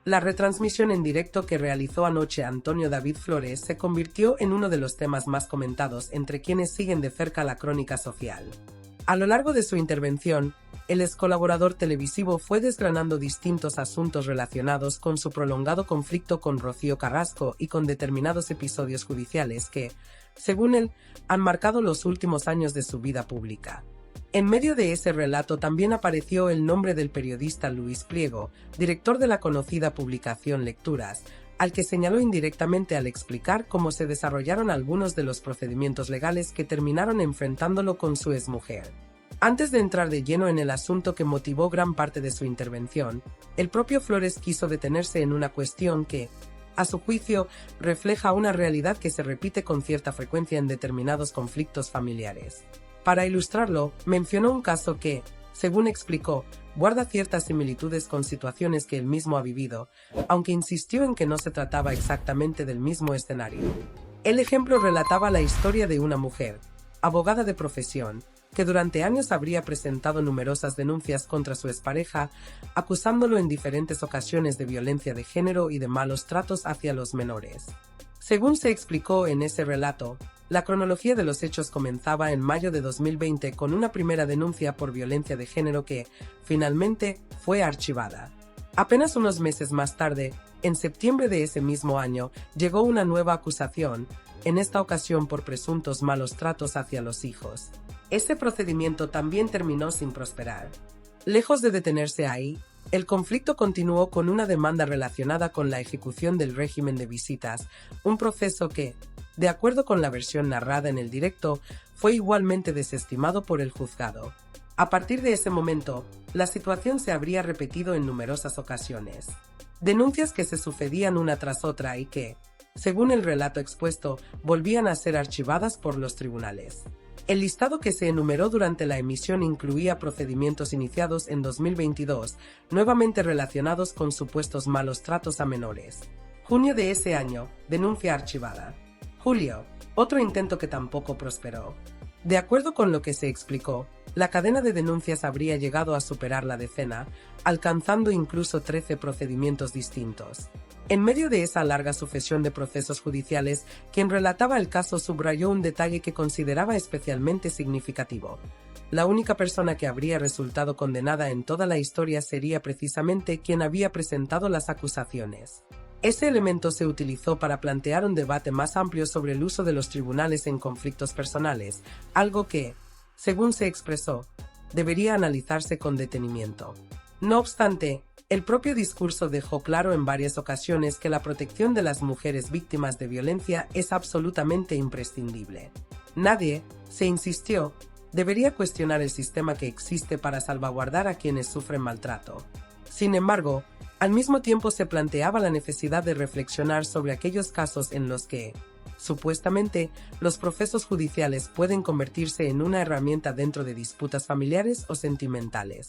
La retransmisión en directo que realizó anoche Antonio David Flores se convirtió en uno de los temas más comentados entre quienes siguen de cerca la crónica social. A lo largo de su intervención, el ex colaborador televisivo fue desgranando distintos asuntos relacionados con su prolongado conflicto con Rocío Carrasco y con determinados episodios judiciales que, según él, han marcado los últimos años de su vida pública. En medio de ese relato también apareció el nombre del periodista Luis Pliego, director de la conocida publicación Lecturas, al que señaló indirectamente al explicar cómo se desarrollaron algunos de los procedimientos legales que terminaron enfrentándolo con su exmujer. Antes de entrar de lleno en el asunto que motivó gran parte de su intervención, el propio Flores quiso detenerse en una cuestión que, a su juicio, refleja una realidad que se repite con cierta frecuencia en determinados conflictos familiares. Para ilustrarlo, mencionó un caso que, según explicó, guarda ciertas similitudes con situaciones que él mismo ha vivido, aunque insistió en que no se trataba exactamente del mismo escenario. El ejemplo relataba la historia de una mujer, abogada de profesión, que durante años habría presentado numerosas denuncias contra su expareja, acusándolo en diferentes ocasiones de violencia de género y de malos tratos hacia los menores. Según se explicó en ese relato, la cronología de los hechos comenzaba en mayo de 2020 con una primera denuncia por violencia de género que, finalmente, fue archivada. Apenas unos meses más tarde, en septiembre de ese mismo año, llegó una nueva acusación, en esta ocasión por presuntos malos tratos hacia los hijos. Ese procedimiento también terminó sin prosperar. Lejos de detenerse ahí, el conflicto continuó con una demanda relacionada con la ejecución del régimen de visitas, un proceso que, de acuerdo con la versión narrada en el directo, fue igualmente desestimado por el juzgado. A partir de ese momento, la situación se habría repetido en numerosas ocasiones. Denuncias que se sucedían una tras otra y que, según el relato expuesto, volvían a ser archivadas por los tribunales. El listado que se enumeró durante la emisión incluía procedimientos iniciados en 2022, nuevamente relacionados con supuestos malos tratos a menores. Junio de ese año, denuncia archivada. Julio, otro intento que tampoco prosperó. De acuerdo con lo que se explicó, la cadena de denuncias habría llegado a superar la decena, alcanzando incluso 13 procedimientos distintos. En medio de esa larga sucesión de procesos judiciales, quien relataba el caso subrayó un detalle que consideraba especialmente significativo. La única persona que habría resultado condenada en toda la historia sería precisamente quien había presentado las acusaciones. Ese elemento se utilizó para plantear un debate más amplio sobre el uso de los tribunales en conflictos personales, algo que, según se expresó, debería analizarse con detenimiento. No obstante, el propio discurso dejó claro en varias ocasiones que la protección de las mujeres víctimas de violencia es absolutamente imprescindible. Nadie, se insistió, debería cuestionar el sistema que existe para salvaguardar a quienes sufren maltrato. Sin embargo, al mismo tiempo se planteaba la necesidad de reflexionar sobre aquellos casos en los que, supuestamente, los procesos judiciales pueden convertirse en una herramienta dentro de disputas familiares o sentimentales.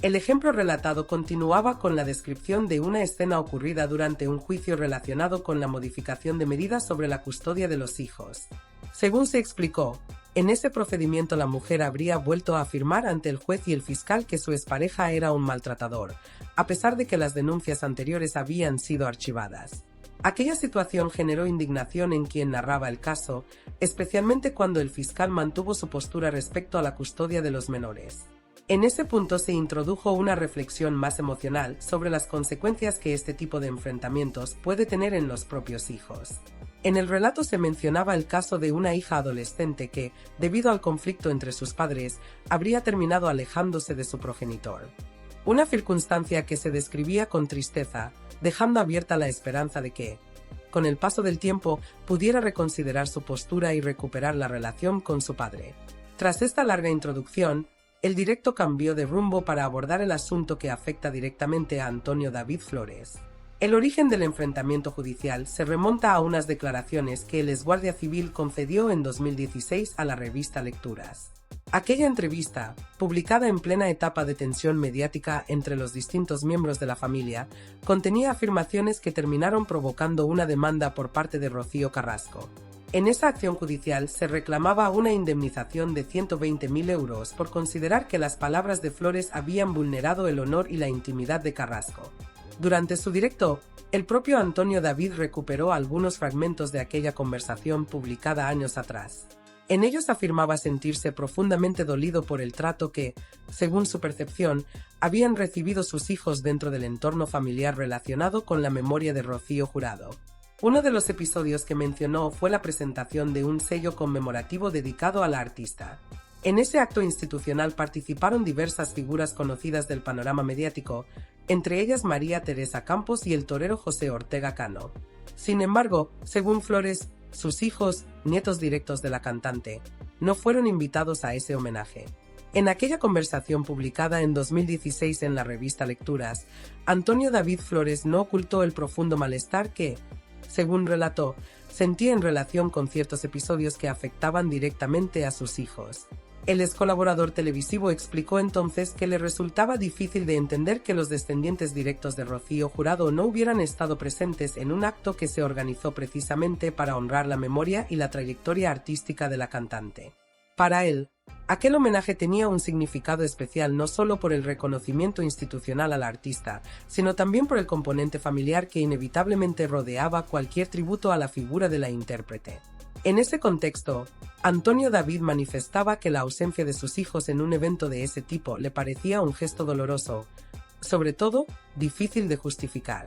El ejemplo relatado continuaba con la descripción de una escena ocurrida durante un juicio relacionado con la modificación de medidas sobre la custodia de los hijos. Según se explicó, en ese procedimiento la mujer habría vuelto a afirmar ante el juez y el fiscal que su expareja era un maltratador, a pesar de que las denuncias anteriores habían sido archivadas. Aquella situación generó indignación en quien narraba el caso, especialmente cuando el fiscal mantuvo su postura respecto a la custodia de los menores. En ese punto se introdujo una reflexión más emocional sobre las consecuencias que este tipo de enfrentamientos puede tener en los propios hijos. En el relato se mencionaba el caso de una hija adolescente que, debido al conflicto entre sus padres, habría terminado alejándose de su progenitor. Una circunstancia que se describía con tristeza, dejando abierta la esperanza de que, con el paso del tiempo, pudiera reconsiderar su postura y recuperar la relación con su padre. Tras esta larga introducción, el directo cambió de rumbo para abordar el asunto que afecta directamente a Antonio David Flores. El origen del enfrentamiento judicial se remonta a unas declaraciones que el exguardia civil concedió en 2016 a la revista Lecturas. Aquella entrevista, publicada en plena etapa de tensión mediática entre los distintos miembros de la familia, contenía afirmaciones que terminaron provocando una demanda por parte de Rocío Carrasco. En esa acción judicial se reclamaba una indemnización de 120.000 euros por considerar que las palabras de Flores habían vulnerado el honor y la intimidad de Carrasco. Durante su directo, el propio Antonio David recuperó algunos fragmentos de aquella conversación publicada años atrás. En ellos afirmaba sentirse profundamente dolido por el trato que, según su percepción, habían recibido sus hijos dentro del entorno familiar relacionado con la memoria de Rocío Jurado. Uno de los episodios que mencionó fue la presentación de un sello conmemorativo dedicado a la artista. En ese acto institucional participaron diversas figuras conocidas del panorama mediático, entre ellas María Teresa Campos y el torero José Ortega Cano. Sin embargo, según Flores, sus hijos, nietos directos de la cantante, no fueron invitados a ese homenaje. En aquella conversación publicada en 2016 en la revista Lecturas, Antonio David Flores no ocultó el profundo malestar que, según relató, sentía en relación con ciertos episodios que afectaban directamente a sus hijos. El ex colaborador televisivo explicó entonces que le resultaba difícil de entender que los descendientes directos de Rocío Jurado no hubieran estado presentes en un acto que se organizó precisamente para honrar la memoria y la trayectoria artística de la cantante. Para él, aquel homenaje tenía un significado especial no solo por el reconocimiento institucional al artista, sino también por el componente familiar que inevitablemente rodeaba cualquier tributo a la figura de la intérprete. En ese contexto, Antonio David manifestaba que la ausencia de sus hijos en un evento de ese tipo le parecía un gesto doloroso, sobre todo, difícil de justificar.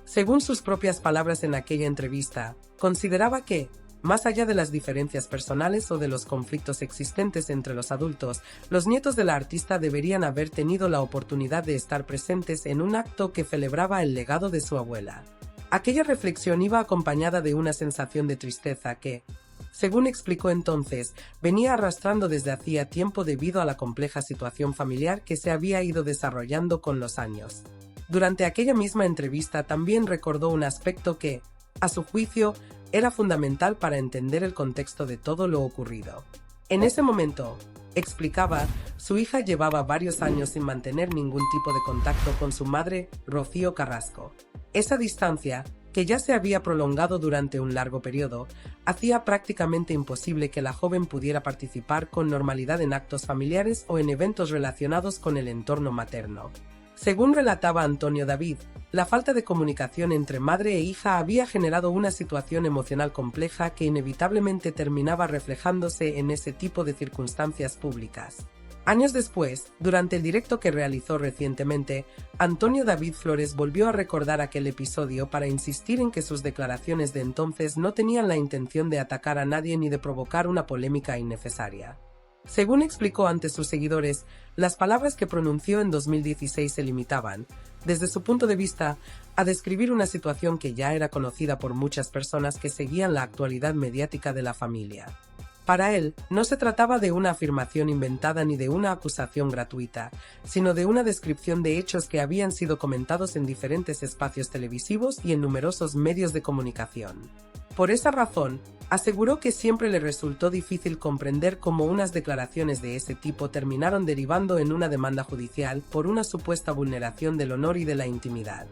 Según sus propias palabras en aquella entrevista, consideraba que, más allá de las diferencias personales o de los conflictos existentes entre los adultos, los nietos de la artista deberían haber tenido la oportunidad de estar presentes en un acto que celebraba el legado de su abuela. Aquella reflexión iba acompañada de una sensación de tristeza que, según explicó entonces, venía arrastrando desde hacía tiempo debido a la compleja situación familiar que se había ido desarrollando con los años. Durante aquella misma entrevista también recordó un aspecto que, a su juicio, era fundamental para entender el contexto de todo lo ocurrido. En ese momento, explicaba, su hija llevaba varios años sin mantener ningún tipo de contacto con su madre, Rocío Carrasco. Esa distancia, que ya se había prolongado durante un largo periodo, hacía prácticamente imposible que la joven pudiera participar con normalidad en actos familiares o en eventos relacionados con el entorno materno. Según relataba Antonio David, la falta de comunicación entre madre e hija había generado una situación emocional compleja que inevitablemente terminaba reflejándose en ese tipo de circunstancias públicas. Años después, durante el directo que realizó recientemente, Antonio David Flores volvió a recordar aquel episodio para insistir en que sus declaraciones de entonces no tenían la intención de atacar a nadie ni de provocar una polémica innecesaria. Según explicó ante sus seguidores, las palabras que pronunció en 2016 se limitaban, desde su punto de vista, a describir una situación que ya era conocida por muchas personas que seguían la actualidad mediática de la familia. Para él, no se trataba de una afirmación inventada ni de una acusación gratuita, sino de una descripción de hechos que habían sido comentados en diferentes espacios televisivos y en numerosos medios de comunicación. Por esa razón, aseguró que siempre le resultó difícil comprender cómo unas declaraciones de ese tipo terminaron derivando en una demanda judicial por una supuesta vulneración del honor y de la intimidad.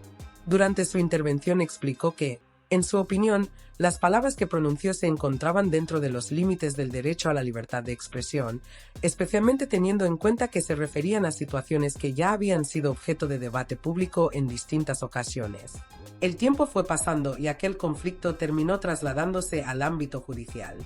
Durante su intervención explicó que, en su opinión, las palabras que pronunció se encontraban dentro de los límites del derecho a la libertad de expresión, especialmente teniendo en cuenta que se referían a situaciones que ya habían sido objeto de debate público en distintas ocasiones. El tiempo fue pasando y aquel conflicto terminó trasladándose al ámbito judicial.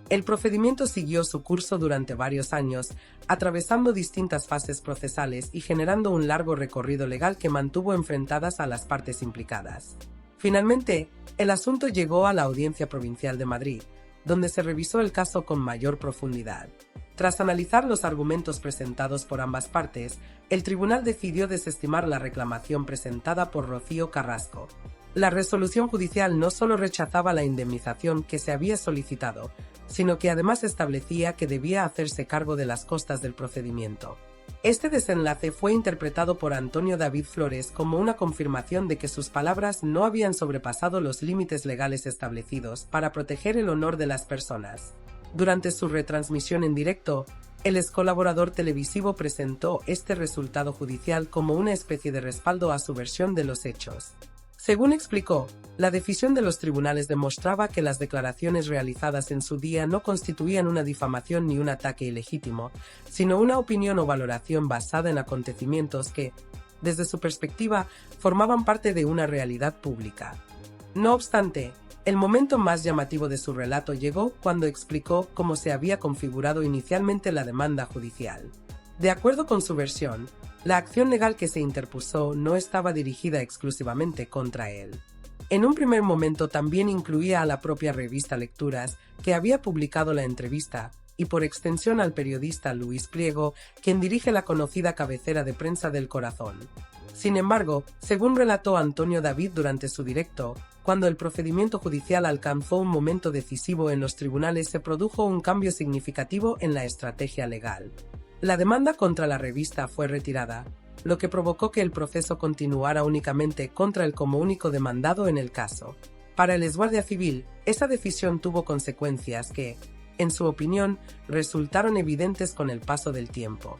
El procedimiento siguió su curso durante varios años, atravesando distintas fases procesales y generando un largo recorrido legal que mantuvo enfrentadas a las partes implicadas. Finalmente, el asunto llegó a la Audiencia Provincial de Madrid, donde se revisó el caso con mayor profundidad. Tras analizar los argumentos presentados por ambas partes, el tribunal decidió desestimar la reclamación presentada por Rocío Carrasco. La resolución judicial no solo rechazaba la indemnización que se había solicitado, sino que además establecía que debía hacerse cargo de las costas del procedimiento. Este desenlace fue interpretado por Antonio David Flores como una confirmación de que sus palabras no habían sobrepasado los límites legales establecidos para proteger el honor de las personas. Durante su retransmisión en directo, el ex colaborador televisivo presentó este resultado judicial como una especie de respaldo a su versión de los hechos. Según explicó, la decisión de los tribunales demostraba que las declaraciones realizadas en su día no constituían una difamación ni un ataque ilegítimo, sino una opinión o valoración basada en acontecimientos que, desde su perspectiva, formaban parte de una realidad pública. No obstante, el momento más llamativo de su relato llegó cuando explicó cómo se había configurado inicialmente la demanda judicial. De acuerdo con su versión, la acción legal que se interpuso no estaba dirigida exclusivamente contra él. En un primer momento también incluía a la propia revista Lecturas, que había publicado la entrevista, y por extensión al periodista Luis Pliego, quien dirige la conocida cabecera de prensa del Corazón. Sin embargo, según relató Antonio David durante su directo, cuando el procedimiento judicial alcanzó un momento decisivo en los tribunales se produjo un cambio significativo en la estrategia legal. La demanda contra la revista fue retirada, lo que provocó que el proceso continuara únicamente contra él como único demandado en el caso. Para el exguardia civil, esa decisión tuvo consecuencias que, en su opinión, resultaron evidentes con el paso del tiempo.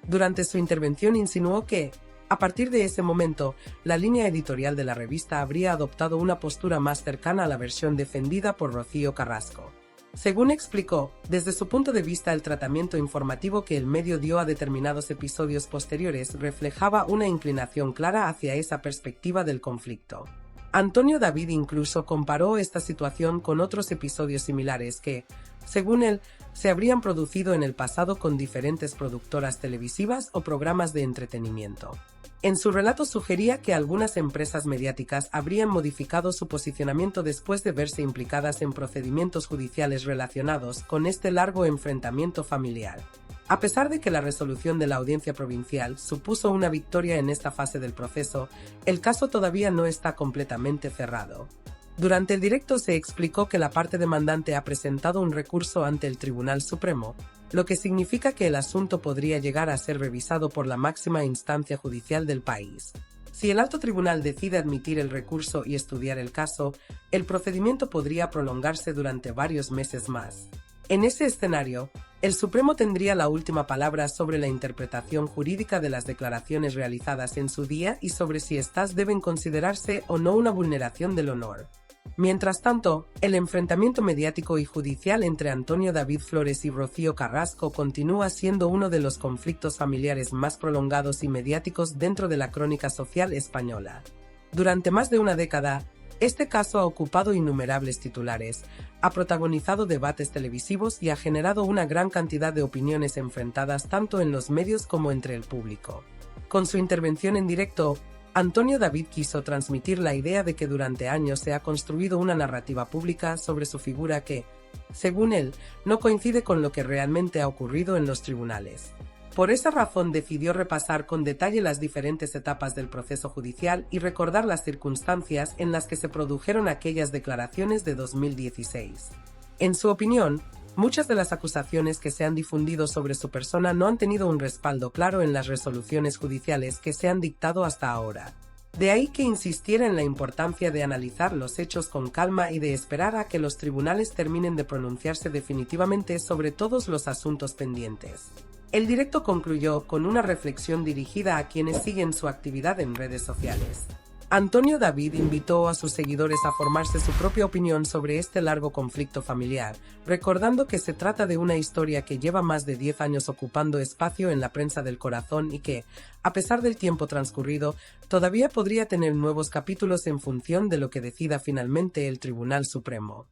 Durante su intervención insinuó que, a partir de ese momento, la línea editorial de la revista habría adoptado una postura más cercana a la versión defendida por Rocío Carrasco. Según explicó, desde su punto de vista el tratamiento informativo que el medio dio a determinados episodios posteriores reflejaba una inclinación clara hacia esa perspectiva del conflicto. Antonio David incluso comparó esta situación con otros episodios similares que, según él, se habrían producido en el pasado con diferentes productoras televisivas o programas de entretenimiento. En su relato sugería que algunas empresas mediáticas habrían modificado su posicionamiento después de verse implicadas en procedimientos judiciales relacionados con este largo enfrentamiento familiar. A pesar de que la resolución de la audiencia provincial supuso una victoria en esta fase del proceso, el caso todavía no está completamente cerrado. Durante el directo se explicó que la parte demandante ha presentado un recurso ante el Tribunal Supremo, lo que significa que el asunto podría llegar a ser revisado por la máxima instancia judicial del país. Si el alto tribunal decide admitir el recurso y estudiar el caso, el procedimiento podría prolongarse durante varios meses más. En ese escenario, el Supremo tendría la última palabra sobre la interpretación jurídica de las declaraciones realizadas en su día y sobre si éstas deben considerarse o no una vulneración del honor. Mientras tanto, el enfrentamiento mediático y judicial entre Antonio David Flores y Rocío Carrasco continúa siendo uno de los conflictos familiares más prolongados y mediáticos dentro de la crónica social española. Durante más de una década, este caso ha ocupado innumerables titulares, ha protagonizado debates televisivos y ha generado una gran cantidad de opiniones enfrentadas tanto en los medios como entre el público. Con su intervención en directo, Antonio David quiso transmitir la idea de que durante años se ha construido una narrativa pública sobre su figura que, según él, no coincide con lo que realmente ha ocurrido en los tribunales. Por esa razón decidió repasar con detalle las diferentes etapas del proceso judicial y recordar las circunstancias en las que se produjeron aquellas declaraciones de 2016. En su opinión, muchas de las acusaciones que se han difundido sobre su persona no han tenido un respaldo claro en las resoluciones judiciales que se han dictado hasta ahora. De ahí que insistiera en la importancia de analizar los hechos con calma y de esperar a que los tribunales terminen de pronunciarse definitivamente sobre todos los asuntos pendientes. El directo concluyó con una reflexión dirigida a quienes siguen su actividad en redes sociales. Antonio David invitó a sus seguidores a formarse su propia opinión sobre este largo conflicto familiar, recordando que se trata de una historia que lleva más de 10 años ocupando espacio en la prensa del corazón y que, a pesar del tiempo transcurrido, todavía podría tener nuevos capítulos en función de lo que decida finalmente el Tribunal Supremo.